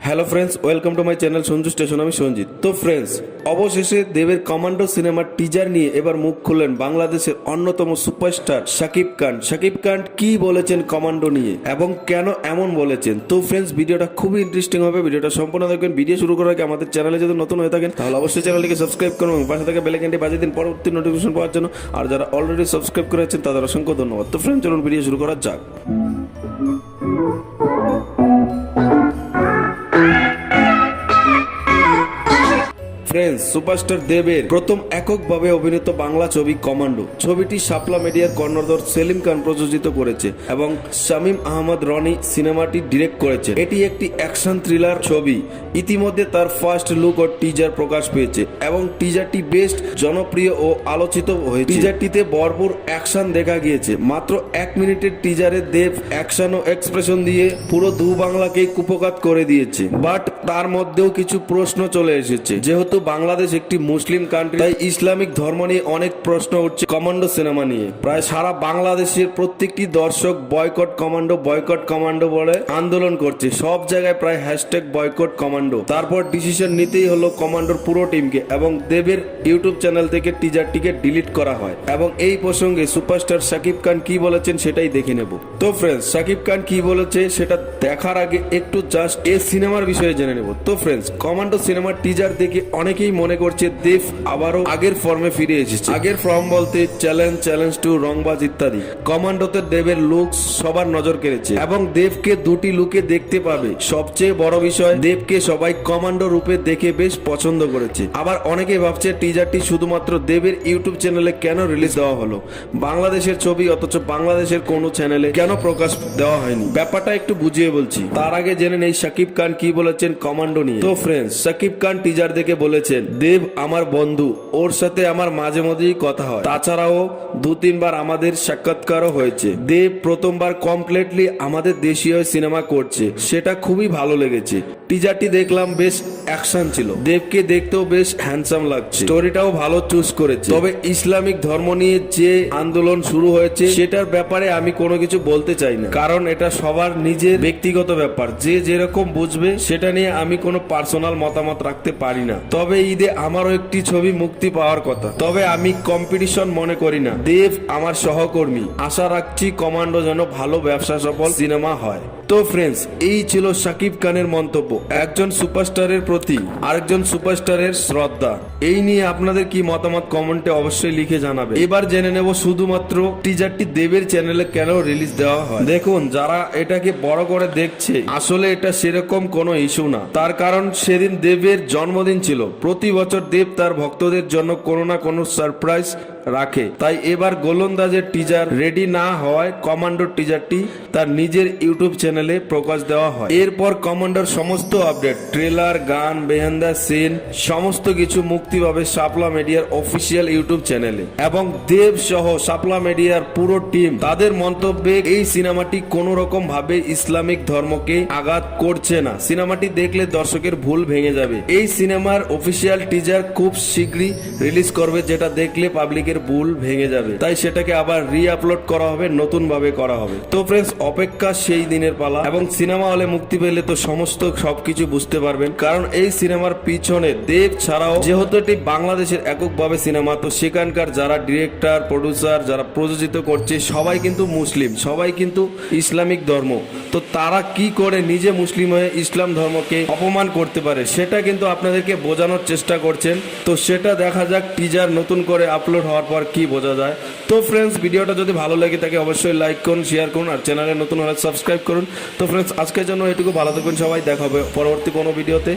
Hello friends, welcome to my channel Sanju station. আমি সঞ্জিত। তো friends, অবশেষে দেবের কমান্ডো সিনেমার টিজার নিয়ে এবার মুখ খুললেন বাংলাদেশের অন্যতম সুপারস্টার শাকিব খান। শাকিব খান কি বলেছেন কমান্ডো নিয়ে এবং কেন এমন বলেছেন? তো ফ্রেন্ডস, ভিডিওটা খুবই ইন্টারেস্টিং হবে। ভিডিওটা সম্পূর্ণ দেখবেন। ভিডিও শুরু করার আগে আমাদের চ্যানেলে যদি নতুন হয়ে থাকেন তাহলে অবশ্যই চ্যানেলটিকে সাবস্ক্রাইব করুন এবং পাশে থাকা বেল আইকনটি বাজিয়ে দিন পরবর্তী নোটিফিকেশন পাওয়ার জন্য। আর যারা অলরেডি সাবস্ক্রাইব করেছেন তাদের অসংখ্য ধন্যবাদ। তো ফ্রেন্ডস, চলুন ভিডিও শুরু করা যাক। ফ্রেন্ডস, সুপারস্টার দেবের প্রথম এককভাবে অভিনীত বাংলা ছবি কমান্ডো। ছবিটি শাপলা মিডিয়ার কর্ণধার সেলিম খান প্রযোজিত করেছে এবং শামীম আহমদ রনি সিনেমাটি ডিরেক্ট করেছে। এটি একটি অ্যাকশন থ্রিলার ছবি। ইতিমধ্যে তার ফার্স্ট লুক ও টিজার প্রকাশ পেয়েছে এবং টিজারটি বেশ জনপ্রিয় ও আলোচিত হয়েছে। টিজারটিতে ভরপুর অ্যাকশন দেখা গিয়েছে। মাত্র 1 মিনিটের টিজারে দেব অ্যাকশন ও এক্সপ্রেশন দিয়ে পুরো দু বাংলাকেই কুপকাত করে দিয়েছে। বাট তার মধ্যেও কিছু প্রশ্ন চলে এসেছে। যেহেতু বাংলাদেশ একটি মুসলিম কান্ট্রি, তাই ইসলামিক ধর্ম নিয়ে অনেক প্রশ্ন উঠছে কমান্ডো সিনেমা নিয়ে। প্রায় সারা বাংলাদেশের প্রত্যেকটি দর্শক বয়কট কমান্ডো বলে আন্দোলন করছে। সব জায়গায় প্রায় হ্যাশট্যাগ বয়কট কমান্ডো। তারপর ডিসিশন নিতেই হলো কমান্ডোর পুরো টিমকে এবং দেবের ইউটিউব চ্যানেল থেকে টিজারটিকে ডিলিট করা হয়। এবং এই প্রসঙ্গে সুপারস্টার শাকিব খান কি বলেছেন সেটাই দেখে নেব। তো ফ্রেন্ডস, শাকিব খান কি বলেছে সেটা দেখার আগে একটু জাস্ট এই সিনেমার বিষয়ে জেনে নেব। তো ফ্রেন্ডস, কমান্ডো সিনেমার টিজার দেখে অনেকেই মনে করছে দেব আবারও আগের ফর্মে ফিরে এসেছে। আগের ফর্ম বলতে চ্যালেঞ্জ টু রংবাজ ইত্যাদি। কমান্ডোতে দেবের লুক সবার নজর কেড়েছে এবং দেবকে দুটি লুকে দেখতে পাবে। সবচেয়ে বড় বিষয়, দেবকে সবাই কমান্ডো রূপে দেখে বেশ পছন্দ করেছে। আবার অনেকেই ভাবছে টিজারটি শুধুমাত্র দেবের ইউটিউব চ্যানেলে কেন রিলিজ দেওয়া হলো। বাংলাদেশের ছবি অথচ বাংলাদেশের কোনো চ্যানেলে কেন প্রকাশ দেওয়া হয়নি। ব্যাপারটা একটু বুঝিয়ে বলছি। তার আগে জেনে নেই শাকিব খান কি বলেছেন কমান্ডো নিয়ে। তো ফ্রেন্ডস, শাকিব খান টিজার দেখে বলেছেন, দেব আমার বন্ধু, ওর সাথে আমার মাঝে মধ্যেই কথা হয়। তাছাড়াও 2-3 বার আমাদের সাক্ষাৎকারও হয়েছে। দেব প্রথমবার কমপ্লিটলি আমাদের দেশীয় সিনেমা করছে, সেটা খুবই ভালো লেগেছে। টিজারটি দেখলাম, বেশ অ্যাকশন ছিল। দেবকে দেখতেও বেশ হ্যান্ডসাম লাগছে। স্টোরিটাও ভালো চুজ করেছে। তবে ইসলামিক ধর্ম নিয়ে যে আন্দোলন শুরু হয়েছে সেটার ব্যাপারে আমি কোনো কিছু বলতে চাই না, কারণ এটা সবার নিজের ব্যক্তিগত ব্যাপার। যে যেরকম বুঝবে সেটা নিয়ে আমি কোনো পার্সোনাল মতামত রাখতে পারি না। তবে ঈদে আমারও একটি ছবি মুক্তি পাওয়ার কথা, তবে আমি কম্পিটিশন মনে করি না। দেব আমার সহকর্মী। আশা রাখছি কমান্ডো যেন ভালো ব্যবসা সফল সিনেমা হয়। তো ফ্রেন্ডস, এই ছিল শাকিব খানের মন্তব্য একজন সুপারস্টারের প্রতি আরেকজন সুপারস্টারের শ্রদ্ধা। এই নিয়ে আপনাদের কি মতামত কমেন্টে অবশ্যই লিখে জানাবে। এবার জেনে নেব শুধুমাত্র টিজারটি দেবের চ্যানেলে কেন রিলিজ দেওয়া হয়। দেখুন, যারা এটাকে বড় করে দেখছে, আসলে এটা সেরকম কোনো ইস্যু না। তার কারণ সেদিন দেবের জন্মদিন ছিল। প্রতি বছর দেব তার ভক্তদের জন্য কোনো না কোনো সারপ্রাইজ রাখে। তাই এবার গোলন্দাজের টিজার রেডি না হওয়ায় কমান্ডোর টিজারটি তার নিজের ইউটিউব চ্যানেলে প্রকাশ দেওয়া হয়। এরপর কমান্ডোর সমস্ত আপডেট, ট্রেলার, গান, বেহান্দা সিন সমস্ত কিছু মুক্তি পাবে শাপলা মিডিয়ার অফিসিয়াল ইউটিউব চ্যানেলে। এবং দেব সহ শাপলা মিডিয়ার পুরো টিম তাদের মন্তব্যে এই সিনেমাটি কোনো রকম ভাবে ইসলামিক ধর্মকে আঘাত করছে না। সিনেমাটি দেখলে দর্শকের ভুল ভেঙে যাবে। এই সিনেমার অফিসিয়াল টিজার খুব শীঘ্রই রিলিজ করবে, যেটা দেখলে পাবলিকের ভুল ভেঙে যাবে। তাই সেটাকে আবার রি-আপলোড করা হবে, নতুন ভাবে করা হবে। তো ফ্রেন্ডস, অপেক্ষা সেই দিনের পালা। এবং সিনেমা হলে মুক্তি পেলে তো সমস্ত সবকিছু বুঝতে পারবেন, কারণ এই সিনেমার পিছনে দেব ছাড়াও, যেহেতু এটি বাংলাদেশের এককভাবে সিনেমা, তো সেখানকার যারা ডিরেক্টর, প্রডিউসার, যারা প্রযোজিত করছে সবাই কিন্তু মুসলিম, সবাই কিন্তু ইসলামিক ধর্ম। তো তারা কি করে নিজে মুসলিম হয়ে ইসলাম ধর্মকে অপমান করতে পারে সেটা কিন্তু আপনাদেরকে বোঝানোর চেষ্টা করছেন। তো সেটা দেখা যাক টিজার নতুন করে আপলোড হওয়ার পর কি বোঝা যায়। তো ফ্রেন্ডস, ভিডিওটা যদি ভালো লাগে থাকে অবশ্যই লাইক করুন, শেয়ার করুন আর চ্যানেলে নতুন হলে সাবস্ক্রাইব করুন। তো ফ্রেন্ডস, আজকের জন্য এটুকু। ভালো থাকবেন সবাই। দেখা হবে পরবর্তী কোনো ভিডিওতে।